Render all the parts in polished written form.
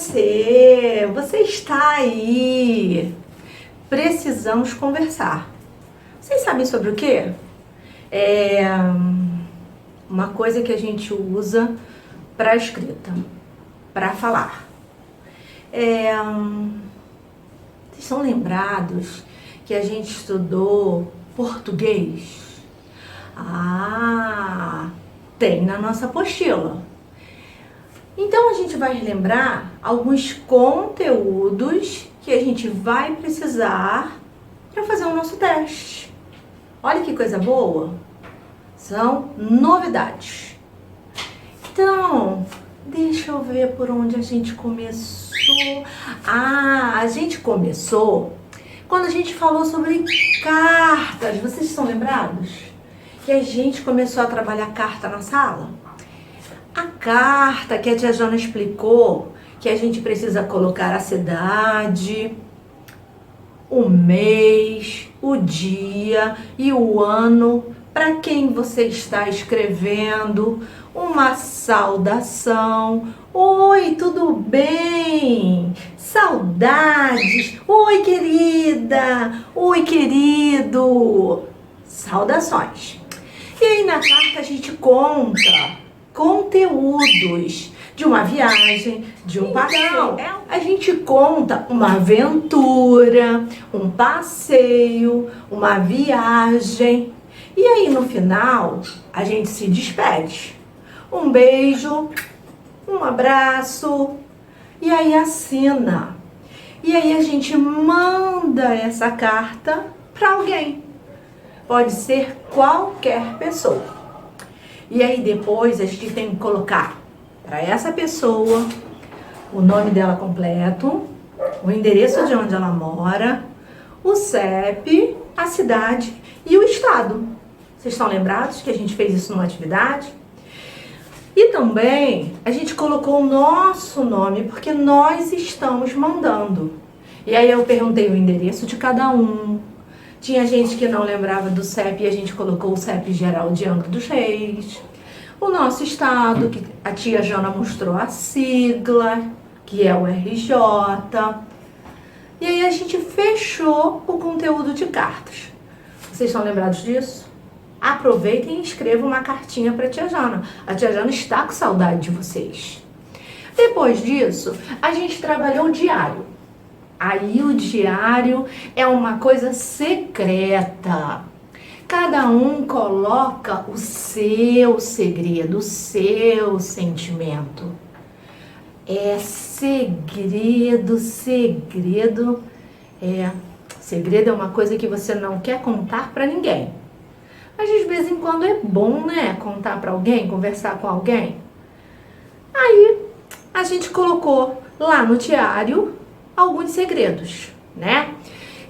você está aí. Precisamos conversar. Vocês sabem sobre o quê? É uma coisa que a gente usa para escrita, para falar. Vocês são lembrados que a gente estudou português? Tem na nossa apostila. Então a gente vai relembrar alguns conteúdos que a gente vai precisar para fazer o nosso teste. Olha que coisa boa! São novidades. Então, deixa eu ver por onde a gente começou. A gente começou quando a gente falou sobre cartas. Vocês estão lembrados? Que a gente começou a trabalhar carta na sala? A carta que a tia Jana explicou que a gente precisa colocar a cidade, o mês, o dia e o ano para quem você está escrevendo, uma saudação. Oi, tudo bem? Saudades. Oi, querida. Oi, querido. Saudações. E aí na carta a gente conta conteúdos de uma viagem, de um passeio. A gente conta uma aventura, um passeio, uma viagem. E aí no final a gente se despede. Um beijo, um abraço e aí assina. E aí a gente manda essa carta para alguém. Pode ser qualquer pessoa. E aí depois a gente tem que colocar para essa pessoa o nome dela completo, o endereço de onde ela mora, o CEP, a cidade e o estado. Vocês estão lembrados que a gente fez isso numa atividade? E também a gente colocou o nosso nome porque nós estamos mandando. E aí eu perguntei o endereço de cada um. Tinha gente que não lembrava do CEP e a gente colocou o CEP geral de Angra dos Reis. O nosso estado, que a tia Jana mostrou a sigla, que é o RJ. E aí a gente fechou o conteúdo de cartas. Vocês estão lembrados disso? Aproveitem e escrevam uma cartinha para a tia Jana. A tia Jana está com saudade de vocês. Depois disso, a gente trabalhou o diário. Aí o diário é uma coisa secreta. Cada um coloca o seu segredo, o seu sentimento. É segredo, segredo. Segredo é uma coisa que você não quer contar para ninguém. Mas de vez em quando é bom, né? Contar para alguém, conversar com alguém. Aí a gente colocou lá no diário alguns segredos, né?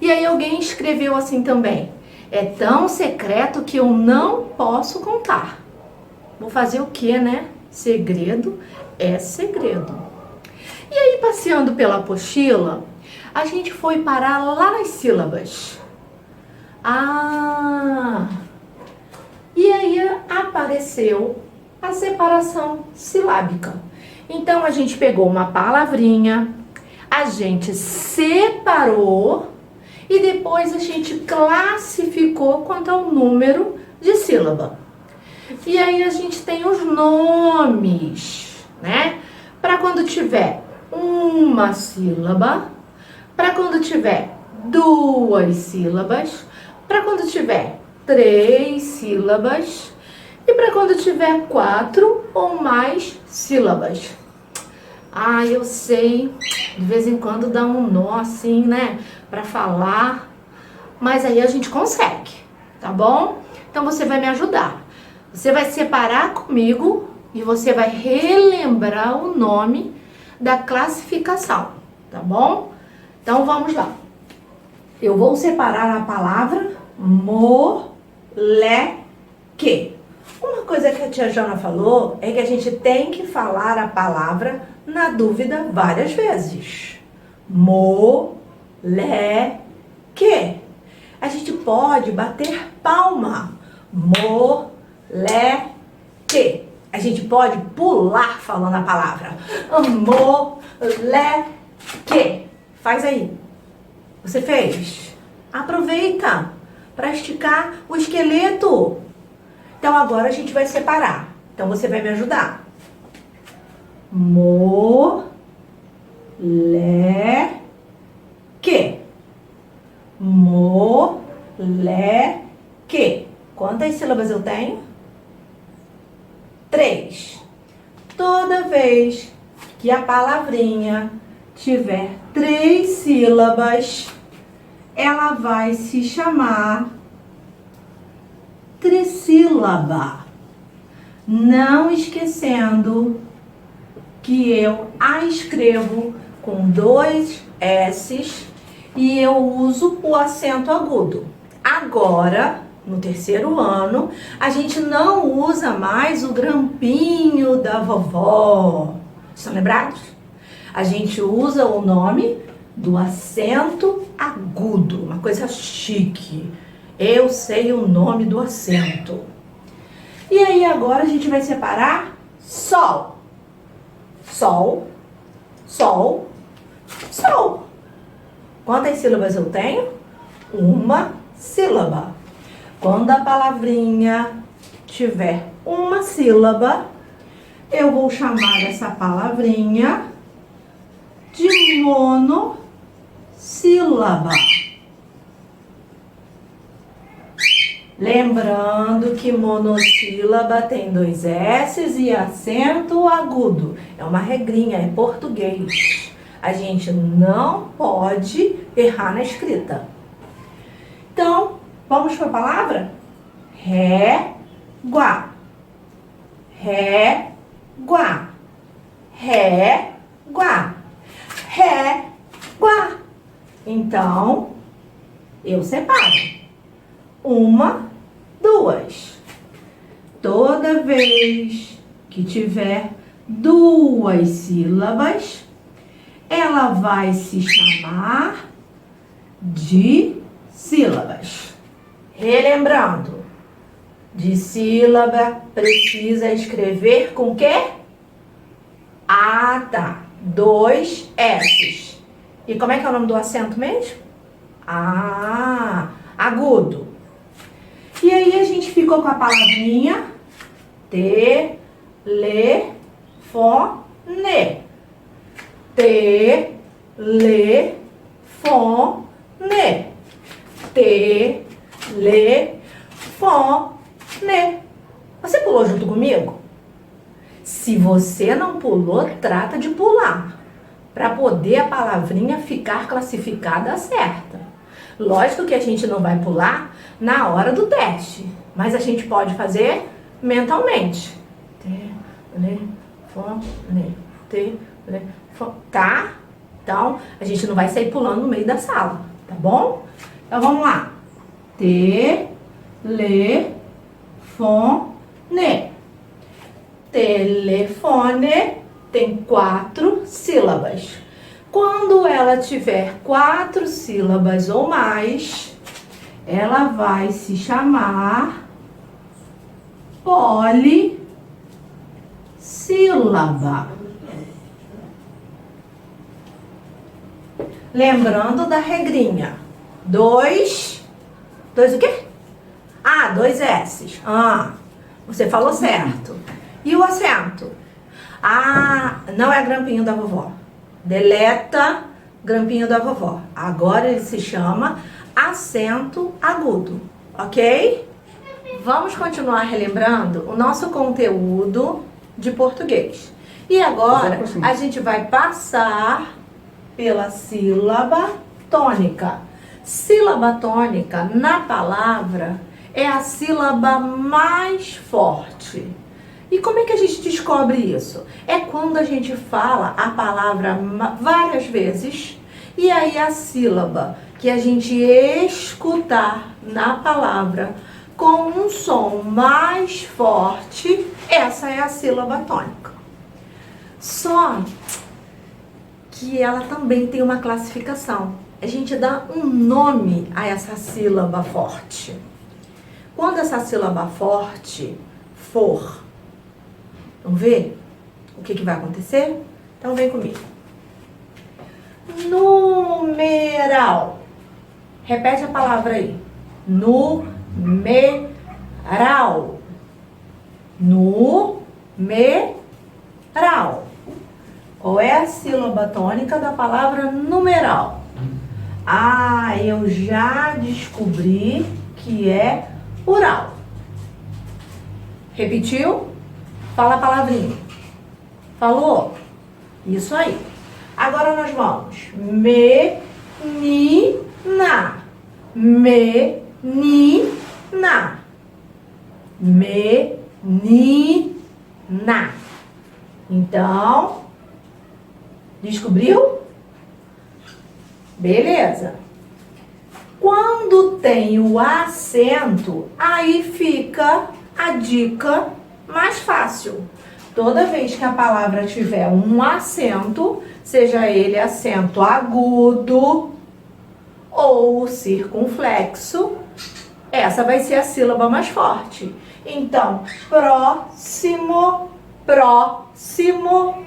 E aí alguém escreveu assim também: é tão secreto que eu não posso contar. Vou fazer o quê, né? Segredo é segredo. E aí, passeando pela apostila, a gente foi parar lá nas sílabas. E aí apareceu a separação silábica. Então a gente pegou uma palavrinha, a gente separou e depois a gente classificou quanto ao número de sílaba. E aí a gente tem os nomes, né? Para quando tiver uma sílaba, para quando tiver duas sílabas, para quando tiver 3 sílabas e para quando tiver 4 ou mais sílabas. Eu sei, de vez em quando dá um nó assim, né, para falar, mas aí a gente consegue, tá bom? Então você vai me ajudar. Você vai separar comigo e você vai relembrar o nome da classificação, tá bom? Então vamos lá. Eu vou separar a palavra moleque. Uma coisa que a tia Jana falou é que a gente tem que falar a palavra na dúvida várias vezes. Moleque. A gente pode bater palma. Moleque. A gente pode pular falando a palavra. Moleque. Faz aí. Você fez? Aproveita para esticar o esqueleto. Então agora a gente vai separar. Então você vai me ajudar. Moleque. Moleque. Quantas sílabas eu tenho? 3. Toda vez que a palavrinha tiver 3 sílabas, ela vai se chamar trissílaba. Não esquecendo que eu a escrevo com 2 S's e eu uso o acento agudo. Agora, no terceiro ano, a gente não usa mais o grampinho da vovó. Estão lembrados? A gente usa o nome do acento agudo, uma coisa chique. Eu sei o nome do acento. E aí agora a gente vai separar sol. Sol, sol, sol. Quantas sílabas eu tenho? 1 sílaba. Quando a palavrinha tiver 1 sílaba, eu vou chamar essa palavrinha de monossílaba. Lembrando que monossílaba tem 2 S's e acento agudo. É uma regrinha, é português. A gente não pode errar na escrita. Então, vamos para a palavra? Régua. Régua. Régua. Régua. Então, eu separo. 1, 2. Toda vez que tiver 2 sílabas, ela vai se chamar de sílabas. Relembrando, de sílaba precisa escrever com quê? Ah, tá. 2 S's. E como é que é o nome do acento mesmo? Ah, agudo. E aí a gente ficou com a palavrinha telefone. Telefone. Telefone. Você pulou junto comigo? Se você não pulou, trata de pular, para poder a palavrinha ficar classificada certa. Lógico que a gente não vai pular na hora do teste, mas a gente pode fazer mentalmente. Tá? Então, a gente não vai sair pulando no meio da sala, tá bom? Então, vamos lá. Telefone. Telefone tem 4 sílabas. Quando ela tiver 4 sílabas ou mais, ela vai se chamar polissílaba. Lembrando da regrinha. 2 o quê? Ah, 2 S's. Ah, você falou certo. E o acento? Ah, não é grampinho da vovó. Deleta grampinho da vovó. Agora ele se chama acento agudo, ok? Vamos continuar relembrando o nosso conteúdo de português. E agora a gente vai passar pela sílaba tônica. Sílaba tônica na palavra é a sílaba mais forte. E como é que a gente descobre isso? É quando a gente fala a palavra várias vezes e aí a sílaba que a gente escutar na palavra com um som mais forte, essa é a sílaba tônica. Só que ela também tem uma classificação. A gente dá um nome a essa sílaba forte. Quando essa sílaba forte for Vamos ver o que vai acontecer? Então vem comigo. Numeral. Repete a palavra aí. Numeral. Numeral. Qual é a sílaba tônica da palavra numeral? Ah, eu já descobri que é oral. Repetiu? Fala a palavrinha. Falou? Isso aí. Agora nós vamos. Menina. Menina. Menina. Então, descobriu? Beleza. Quando tem o acento, aí fica a dica mais fácil. Toda vez que a palavra tiver um acento, seja ele acento agudo ou circunflexo, essa vai ser a sílaba mais forte. Então, próximo, próximo,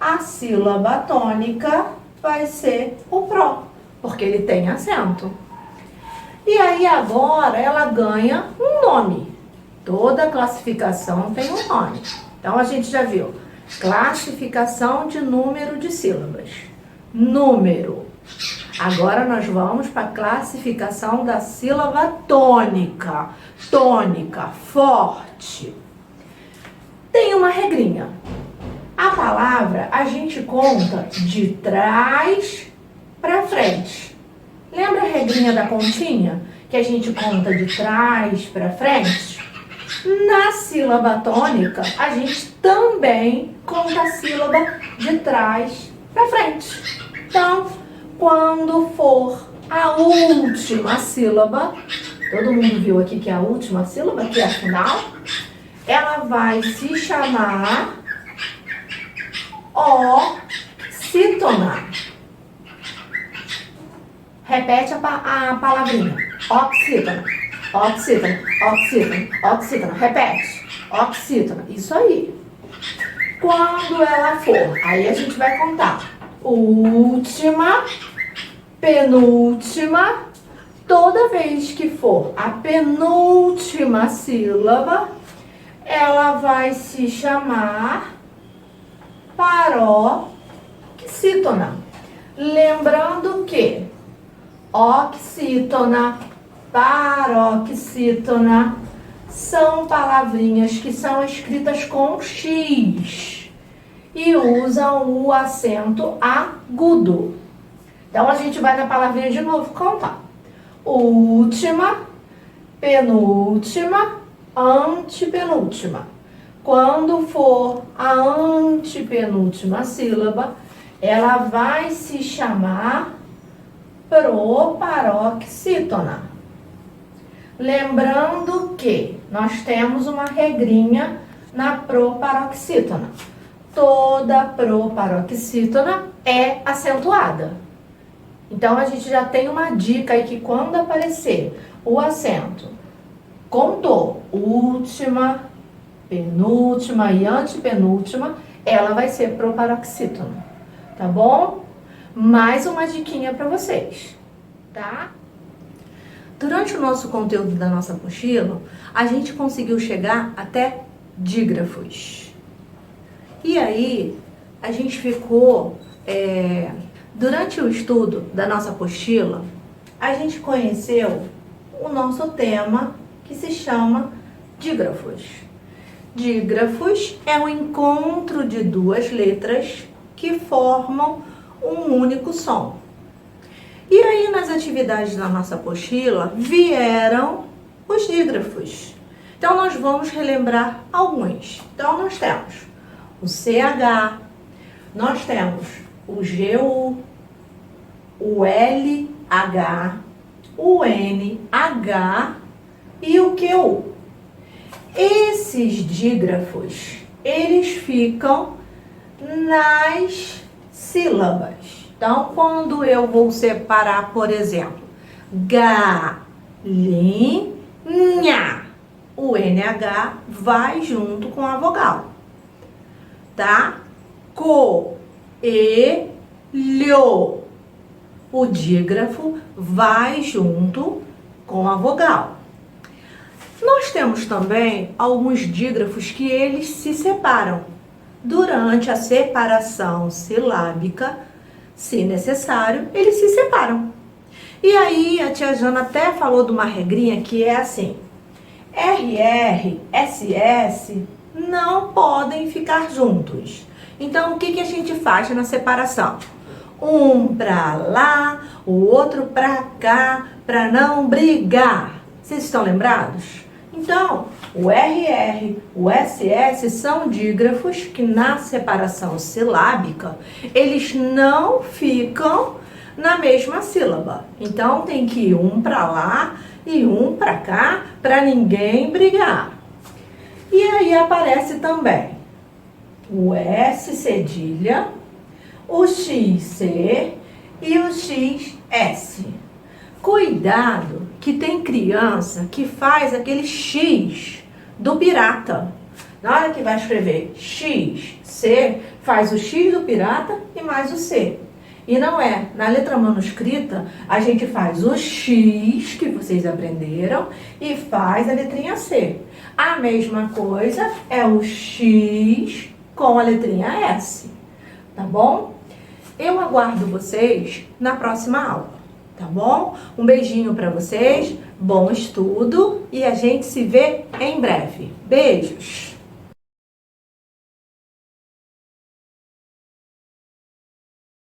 a sílaba tônica vai ser o pró, porque ele tem acento. E aí agora ela ganha um nome. Toda classificação tem um nome. Então a gente já viu. Classificação de número de sílabas. Número. Agora nós vamos para a classificação da sílaba tônica. Tônica, forte. Tem uma regrinha. A palavra a gente conta de trás para frente. Lembra a regrinha da continha? Que a gente conta de trás para frente? Na sílaba tônica, a gente também conta a sílaba de trás para frente. Então, quando for a última sílaba, todo mundo viu aqui que é a última sílaba, que é a final, ela vai se chamar oxítona. Repete a palavrinha. Oxítona. Oxítona, oxítona, oxítona. Repete. Oxítona. Isso aí. Quando ela for, aí a gente vai contar. Última, penúltima. Toda vez que for a penúltima sílaba, ela vai se chamar paroxítona. Lembrando que oxítona, paroxítona são palavrinhas que são escritas com X e usam o acento agudo. Então a gente vai na palavrinha de novo contar. Última, penúltima, antepenúltima. Quando for a antepenúltima sílaba, ela vai se chamar proparoxítona. Lembrando que nós temos uma regrinha na proparoxítona. Toda proparoxítona é acentuada. Então a gente já tem uma dica aí que quando aparecer o acento, contou última, penúltima e antepenúltima, ela vai ser proparoxítona. Tá bom? Mais uma diquinha para vocês, tá? Durante o nosso conteúdo da nossa apostila, a gente conseguiu chegar até dígrafos. E aí, a gente ficou... durante o estudo da nossa apostila, a gente conheceu o nosso tema que se chama dígrafos. Dígrafos é o encontro de duas letras que formam um único som. E aí, nas atividades da nossa apostila, vieram os dígrafos. Então, nós vamos relembrar alguns. Então, nós temos o CH, nós temos o GU, o LH, o NH e o QU. Esses dígrafos, eles ficam nas sílabas. Então, quando eu vou separar, por exemplo, galinha, o NH vai junto com a vogal, tá? Co, e, lho. O dígrafo vai junto com a vogal. Nós temos também alguns dígrafos que eles se separam. Durante a separação silábica, se necessário, eles se separam. E aí a tia Jana até falou de uma regrinha que é assim: RR, SS não podem ficar juntos. Então, o que a gente faz na separação? Um pra lá, o outro pra cá, pra não brigar. Vocês estão lembrados? Então, o RR, o SS são dígrafos que na separação silábica, eles não ficam na mesma sílaba. Então, tem que ir um pra lá e um pra cá, pra ninguém brigar. E aí aparece também o S cedilha, o XC e o XS. Cuidado que tem criança que faz aquele X do pirata. Na hora que vai escrever XC, faz o X do pirata e mais o C. E não é. Na letra manuscrita, a gente faz o X, que vocês aprenderam, e faz a letrinha C. A mesma coisa é o X com a letrinha S. Tá bom? Eu aguardo vocês na próxima aula, tá bom? Um beijinho para vocês, bom estudo e a gente se vê em breve. Beijos!